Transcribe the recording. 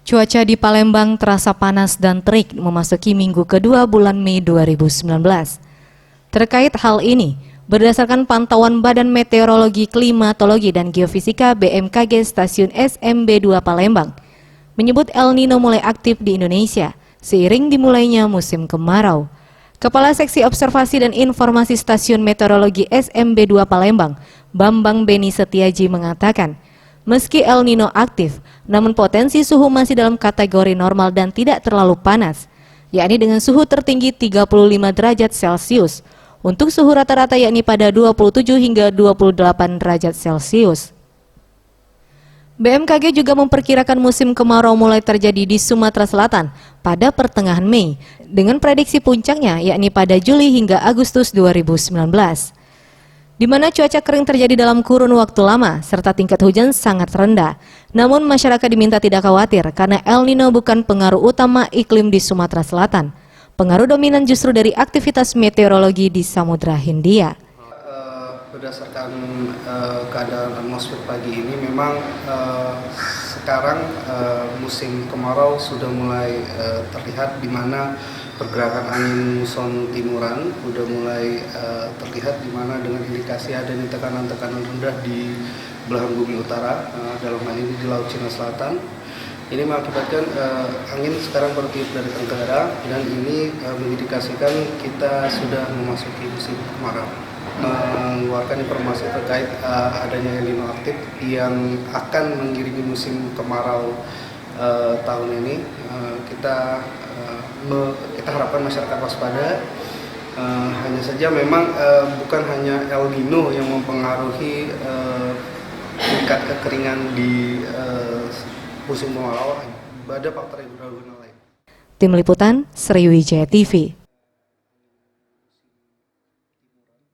Cuaca di Palembang terasa panas dan terik memasuki minggu kedua bulan Mei 2019. Terkait hal ini, berdasarkan pantauan Badan Meteorologi, Klimatologi, dan Geofisika BMKG Stasiun SMB 2 Palembang, menyebut El Nino mulai aktif di Indonesia seiring dimulainya musim kemarau. Kepala Seksi Observasi dan Informasi Stasiun Meteorologi SMB 2 Palembang, Bambang Beni Setiaji mengatakan, meski El Nino aktif, namun potensi suhu masih dalam kategori normal dan tidak terlalu panas, yakni dengan suhu tertinggi 35 derajat Celcius, untuk suhu rata-rata yakni pada 27 hingga 28 derajat Celcius. BMKG juga memperkirakan musim kemarau mulai terjadi di Sumatera Selatan pada pertengahan Mei, dengan prediksi puncaknya yakni pada Juli hingga Agustus 2019. Di mana cuaca kering terjadi dalam kurun waktu lama serta tingkat hujan sangat rendah. Namun masyarakat diminta tidak khawatir karena El Nino bukan pengaruh utama iklim di Sumatera Selatan. Pengaruh dominan justru dari aktivitas meteorologi di Samudra Hindia. Berdasarkan keadaan atmosfer pagi ini memang sekarang musim kemarau sudah mulai terlihat, di mana pergerakan angin muson timuran sudah mulai terlihat, di mana dengan indikasi adanya tekanan-tekanan rendah di belahan bumi utara, dalam hal ini di Laut Cina Selatan. Ini mengakibatkan angin sekarang bertiup dari tenggara, dan ini mengindikasikan kita sudah memasuki musim kemarau. Mengeluarkan informasi terkait adanya El Nino aktif yang akan mengiringi musim kemarau tahun ini. Kita harapkan masyarakat waspada. Hanya saja memang bukan hanya El Nino yang mempengaruhi tingkat kekeringan di musim kemarau, ada faktor yang lain. Tim Liputan, Sriwijaya TV.